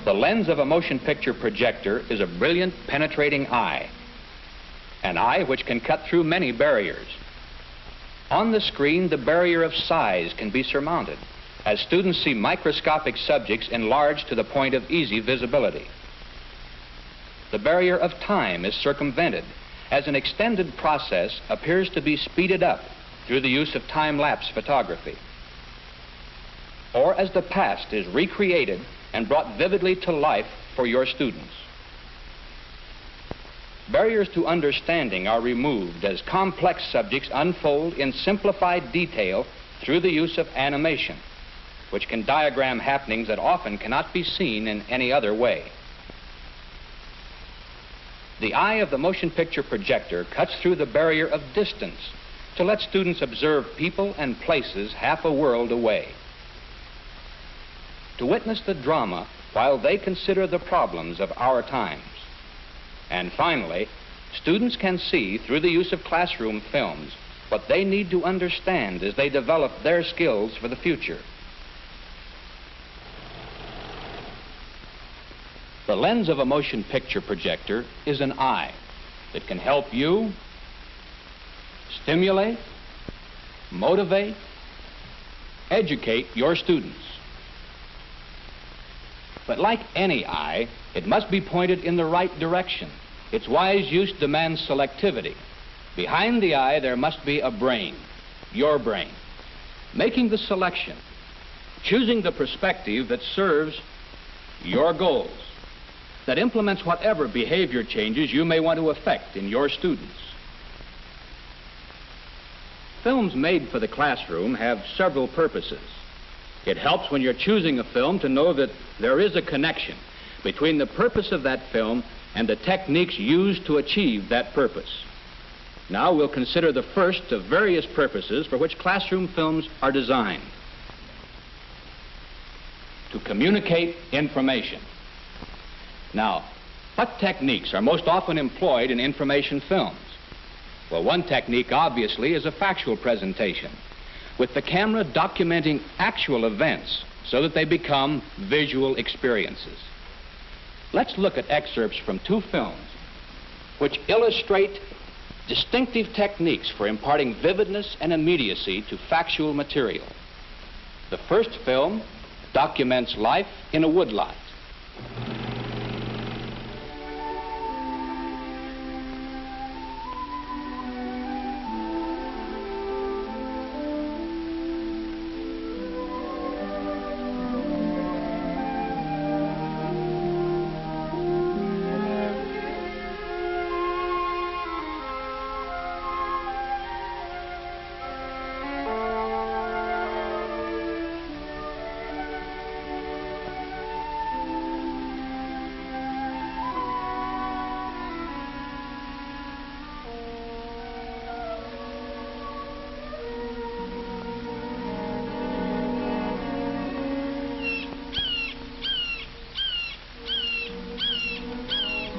The lens of a motion picture projector is a brilliant, penetrating eye, an eye which can cut through many barriers. On the screen, the barrier of size can be surmounted, as students see microscopic subjects enlarged to the point of easy visibility. The barrier of time is circumvented, as an extended process appears to be speeded up through the use of time-lapse photography, or as the past is recreated and brought vividly to life for your students. Barriers to understanding are removed as complex subjects unfold in simplified detail through the use of animation, which can diagram happenings that often cannot be seen in any other way. The eye of the motion picture projector cuts through the barrier of distance to let students observe people and places half a world away, to witness the drama while they consider the problems of our times. And finally, students can see through the use of classroom films what they need to understand as they develop their skills for the future. The lens of a motion picture projector is an eye that can help you stimulate, motivate, educate your students. But like any eye, it must be pointed in the right direction. Its wise use demands selectivity. Behind the eye, there must be a brain, your brain, making the selection, choosing the perspective that serves your goals, that implements whatever behavior changes you may want to effect in your students. Films made for the classroom have several purposes. It helps when you're choosing a film to know that there is a connection between the purpose of that film and the techniques used to achieve that purpose. Now we'll consider the first of various purposes for which classroom films are designed: to communicate information. Now, what techniques are most often employed in information films? Well, one technique, obviously, is a factual presentation, with the camera documenting actual events so that they become visual experiences. Let's look at excerpts from two films which illustrate distinctive techniques for imparting vividness and immediacy to factual material. The first film documents life in a woodlot.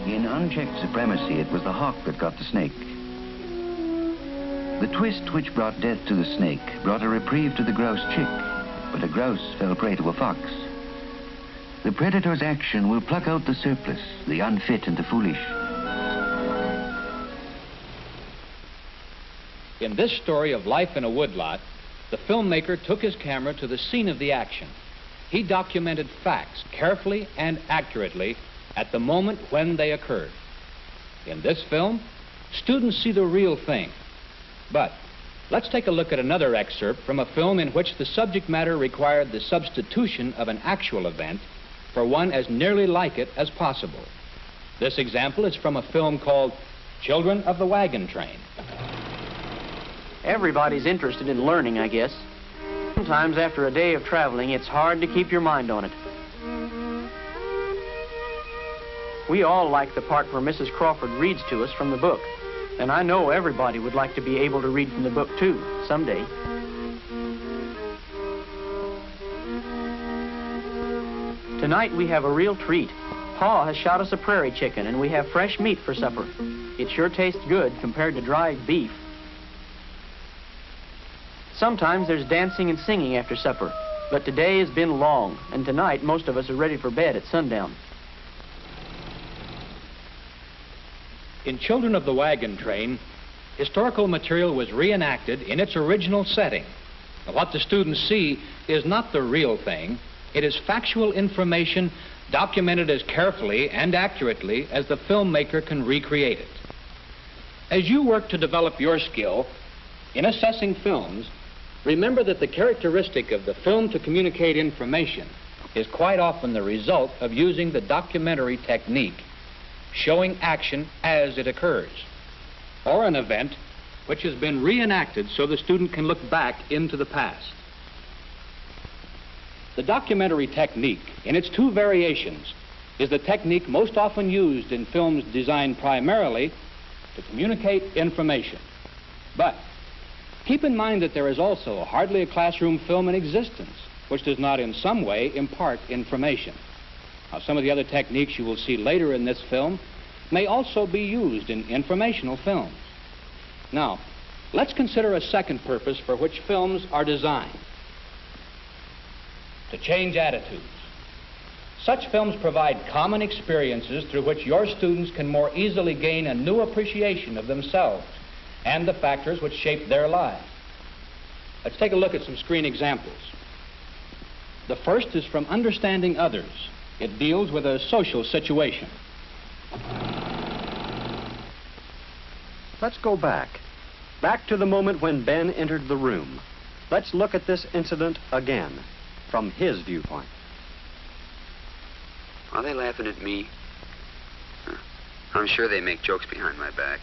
In unchecked supremacy, it was the hawk that got the snake. The twist which brought death to the snake brought a reprieve to the grouse chick, but a grouse fell prey to a fox. The predator's action will pluck out the surplus, the unfit and the foolish. In this story of life in a woodlot, the filmmaker took his camera to the scene of the action. He documented facts carefully and accurately at the moment when they occurred. In this film, students see the real thing. But let's take a look at another excerpt from a film in which the subject matter required the substitution of an actual event for one as nearly like it as possible. This example is from a film called Children of the Wagon Train. Everybody's interested in learning, I guess. Sometimes after a day of traveling, it's hard to keep your mind on it. We all like the part where Mrs. Crawford reads to us from the book. And I know everybody would like to be able to read from the book, too, someday. Tonight we have a real treat. Pa has shot us a prairie chicken, and we have fresh meat for supper. It sure tastes good compared to dried beef. Sometimes there's dancing and singing after supper. But today has been long, and tonight most of us are ready for bed at sundown. In Children of the Wagon Train, historical material was reenacted in its original setting. Now, what the students see is not the real thing. It is factual information documented as carefully and accurately as the filmmaker can recreate it. As you work to develop your skill in assessing films, remember that the characteristic of the film to communicate information is quite often the result of using the documentary technique, showing action as it occurs, or an event which has been reenacted so the student can look back into the past. The documentary technique, in its two variations, is the technique most often used in films designed primarily to communicate information. But keep in mind that there is also hardly a classroom film in existence which does not in some way impart information. Now, some of the other techniques you will see later in this film may also be used in informational films. Now, let's consider a second purpose for which films are designed: to change attitudes. Such films provide common experiences through which your students can more easily gain a new appreciation of themselves and the factors which shape their lives. Let's take a look at some screen examples. The first is from Understanding Others. It deals with a social situation. Let's go back to the moment when Ben entered the room. Let's look at this incident again, from his viewpoint. Are they laughing at me? I'm sure they make jokes behind my back.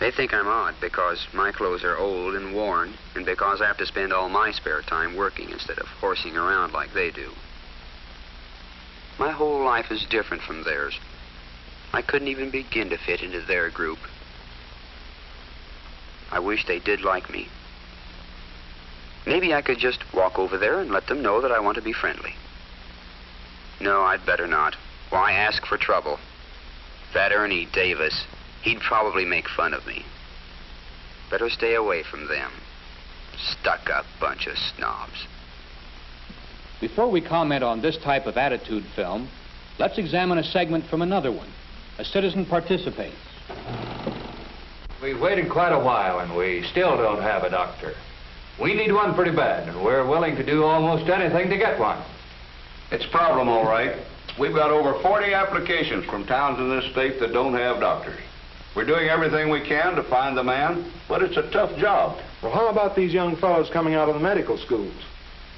They think I'm odd because my clothes are old and worn, and because I have to spend all my spare time working instead of horsing around like they do. My whole life is different from theirs. I couldn't even begin to fit into their group. I wish they did like me. Maybe I could just walk over there and let them know that I want to be friendly. No, I'd better not. Why ask for trouble? That Ernie Davis, he'd probably make fun of me. Better stay away from them. Stuck-up bunch of snobs. Before we comment on this type of attitude film, let's examine a segment from another one. A citizen participates. We've waited quite a while and we still don't have a doctor. We need one pretty bad, and we're willing to do almost anything to get one. It's a problem, all right. We've got over 40 applications from towns in this state that don't have doctors. We're doing everything we can to find the man, but it's a tough job. Well, how about these young fellows coming out of the medical schools?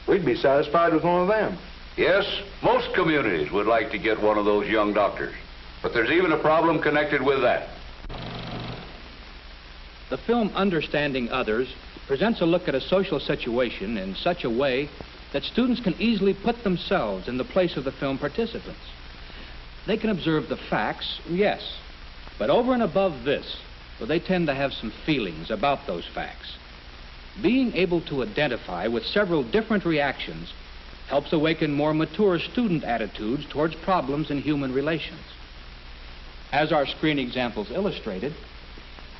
We'd be satisfied with one of them. Yes, most communities would like to get one of those young doctors, but there's even a problem connected with that. The film Understanding Others presents a look at a social situation in such a way that students can easily put themselves in the place of the film participants. They can observe the facts, yes, but over and above this, well, they tend to have some feelings about those facts. Being able to identify with several different reactions helps awaken more mature student attitudes towards problems in human relations. As our screen examples illustrated,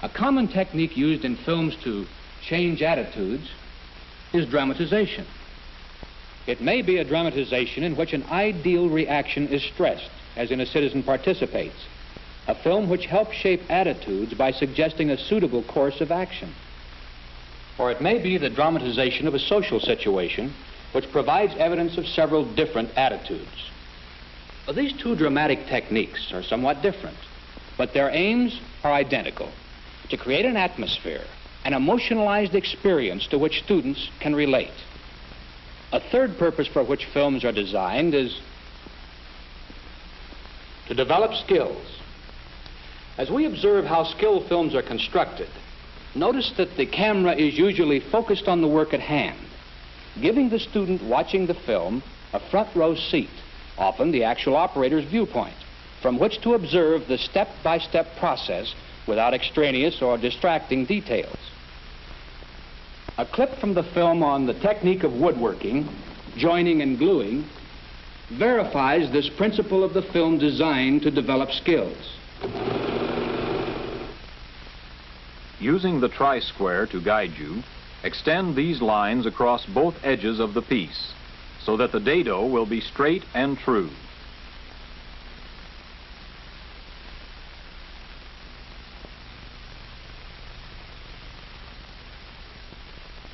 a common technique used in films to change attitudes is dramatization. It may be a dramatization in which an ideal reaction is stressed, as in A Citizen Participates, a film which helps shape attitudes by suggesting a suitable course of action. Or it may be the dramatization of a social situation which provides evidence of several different attitudes. Well, these two dramatic techniques are somewhat different, but their aims are identical: to create an atmosphere, an emotionalized experience to which students can relate. A third purpose for which films are designed is to develop skills. As we observe how skilled films are constructed, notice that the camera is usually focused on the work at hand, giving the student watching the film a front row seat, often the actual operator's viewpoint, from which to observe the step-by-step process without extraneous or distracting details. A clip from the film on the technique of woodworking, joining and gluing, verifies this principle of the film designed to develop skills. Using the tri-square to guide you, Extend these lines across both edges of the piece so that the dado will be straight and true.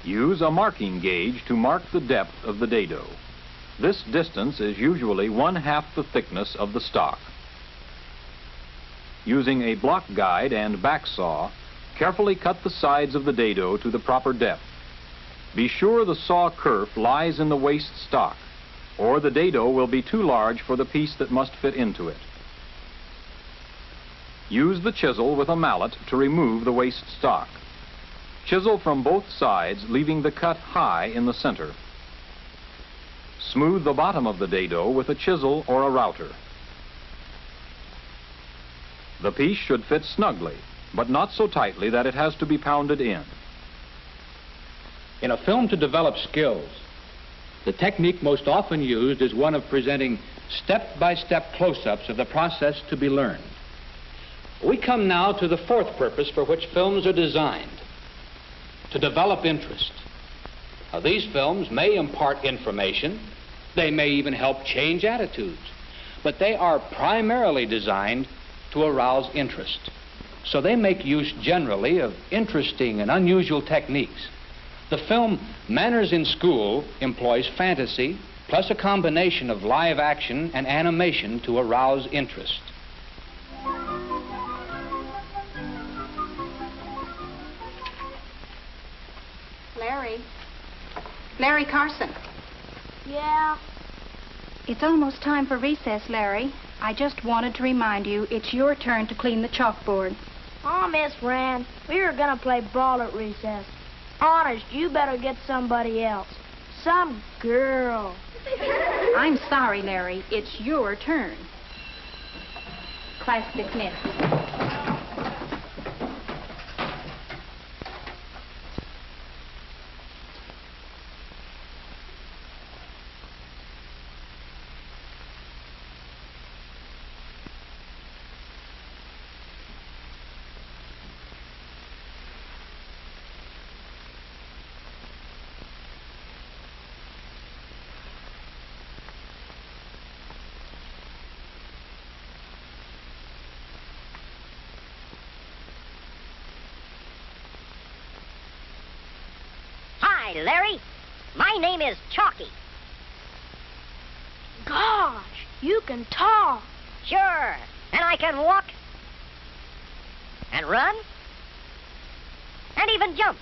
Use a marking gauge to mark the depth of the dado. This distance is usually 1/2 the thickness of the stock. Using a block guide and back saw, carefully cut the sides of the dado to the proper depth. Be sure the saw kerf lies in the waste stock, or the dado will be too large for the piece that must fit into it. Use the chisel with a mallet to remove the waste stock. Chisel from both sides, leaving the cut high in the center. Smooth the bottom of the dado with a chisel or a router. The piece should fit snugly, but not so tightly that it has to be pounded in. In a film to develop skills, the technique most often used is one of presenting step-by-step close-ups of the process to be learned. We come now to the fourth purpose for which films are designed: to develop interest. Now, these films may impart information, they may even help change attitudes, but they are primarily designed to arouse interest. So they make use generally of interesting and unusual techniques. The film Manners in School employs fantasy plus a combination of live action and animation to arouse interest. Larry Carson. Yeah? It's almost time for recess, Larry. I just wanted to remind you it's your turn to clean the chalkboard. Oh, Miss Rand, we were gonna play ball at recess. Honest, you better get somebody else. Some girl. I'm sorry, Larry. It's your turn. Class dismissed. Hi, Larry. My name is Chalky. Gosh, you can talk. Sure. And I can walk and run and even jump.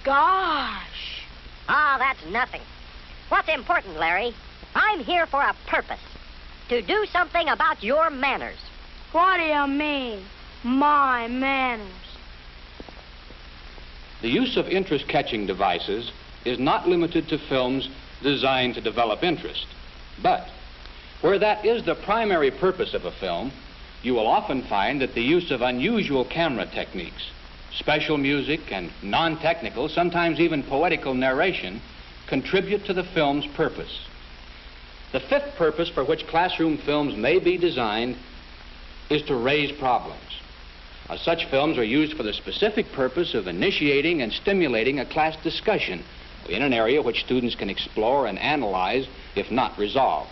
Gosh. Ah, that's nothing. What's important, Larry? I'm here for a purpose. To do something about your manners. What do you mean, my manners? The use of interest-catching devices is not limited to films designed to develop interest. But where that is the primary purpose of a film, you will often find that the use of unusual camera techniques, special music, and non-technical, sometimes even poetical narration contribute to the film's purpose. The fifth purpose for which classroom films may be designed is to raise problems. Such films are used for the specific purpose of initiating and stimulating a class discussion in an area which students can explore and analyze, if not resolve.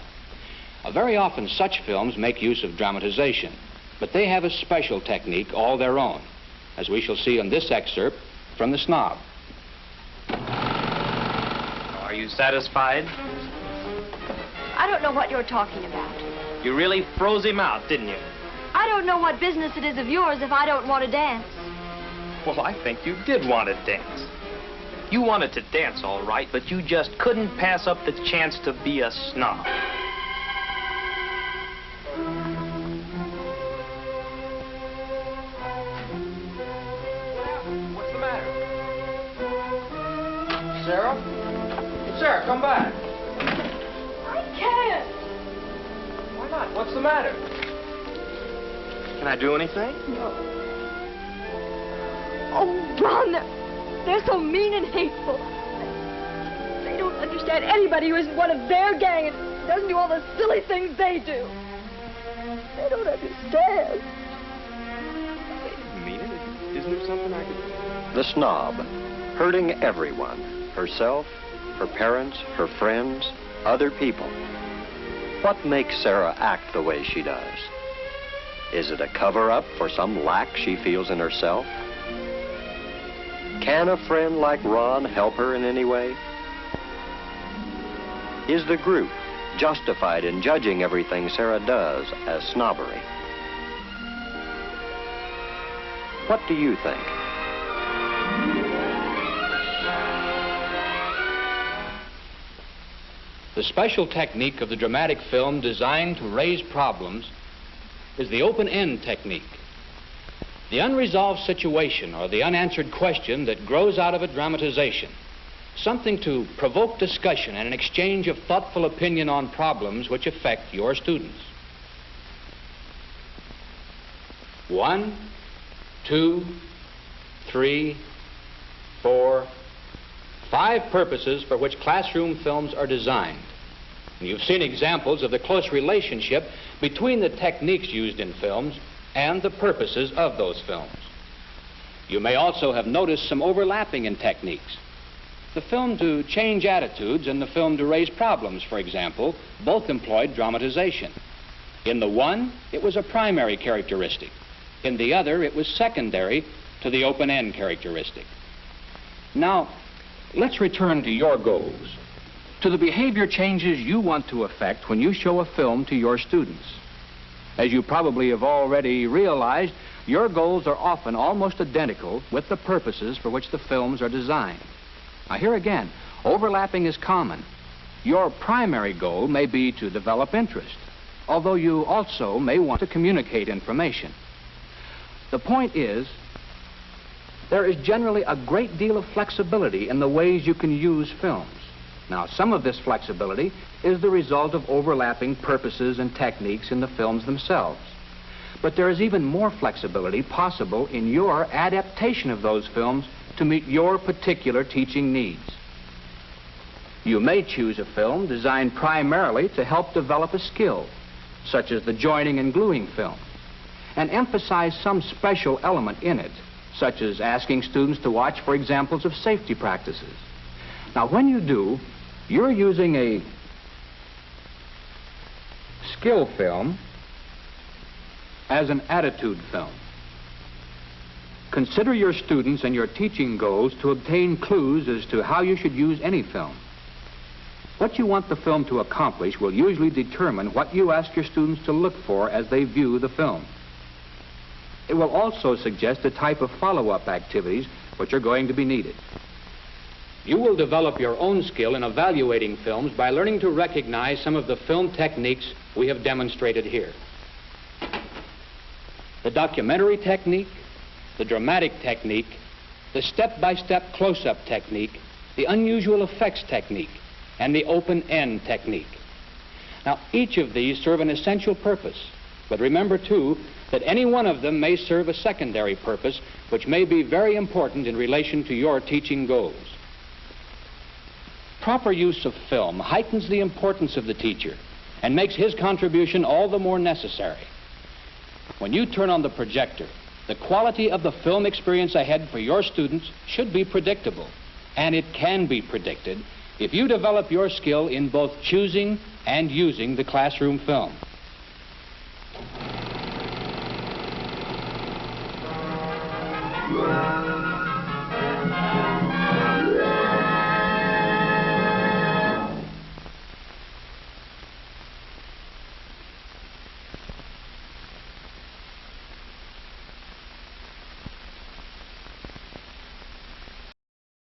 Very often such films make use of dramatization, but they have a special technique all their own, as we shall see in this excerpt from The Snob. Are you satisfied? I don't know what you're talking about. You really froze him out, didn't you? I don't know what business it is of yours if I don't want to dance. Well, I think you did want to dance. You wanted to dance, all right, but you just couldn't pass up the chance to be a snob. What's the matter? Sarah? Sarah, come back. I can't. Why not? What's the matter? Can I do anything? No. Oh, Ron, they're so mean and hateful. They don't understand anybody who isn't one of their gang and doesn't do all the silly things they do. They don't understand. They didn't mean it. Isn't there something I could... The Snob, hurting everyone, herself, her parents, her friends, other people. What makes Sarah act the way she does? Is it a cover-up for some lack she feels in herself? Can a friend like Ron help her in any way? Is the group justified in judging everything Sarah does as snobbery? What do you think? The special technique of the dramatic film designed to raise problems is the open-end technique. The unresolved situation or the unanswered question that grows out of a dramatization. Something to provoke discussion and an exchange of thoughtful opinion on problems which affect your students. 1, 2, 3, 4, 5 purposes for which classroom films are designed. And you've seen examples of the close relationship between the techniques used in films and the purposes of those films. You may also have noticed some overlapping in techniques. The film to change attitudes and the film to raise problems, for example, both employed dramatization. In the one, it was a primary characteristic. In the other, it was secondary to the open-end characteristic. Now, let's return to your goals, to the behavior changes you want to effect when you show a film to your students. As you probably have already realized, your goals are often almost identical with the purposes for which the films are designed. Now here again, overlapping is common. Your primary goal may be to develop interest, although you also may want to communicate information. The point is, there is generally a great deal of flexibility in the ways you can use films. Now, some of this flexibility is the result of overlapping purposes and techniques in the films themselves. But there is even more flexibility possible in your adaptation of those films to meet your particular teaching needs. You may choose a film designed primarily to help develop a skill, such as the joining and gluing film, and emphasize some special element in it, such as asking students to watch for examples of safety practices. Now, when you do, you're using a skill film as an attitude film. Consider your students and your teaching goals to obtain clues as to how you should use any film. What you want the film to accomplish will usually determine what you ask your students to look for as they view the film. It will also suggest the type of follow-up activities which are going to be needed. You will develop your own skill in evaluating films by learning to recognize some of the film techniques we have demonstrated here. The documentary technique, the dramatic technique, the step-by-step close-up technique, the unusual effects technique, and the open-end technique. Now, each of these serve an essential purpose, but remember, too, that any one of them may serve a secondary purpose, which may be very important in relation to your teaching goals. Proper use of film heightens the importance of the teacher and makes his contribution all the more necessary. When you turn on the projector, the quality of the film experience ahead for your students should be predictable, and it can be predicted if you develop your skill in both choosing and using the classroom film.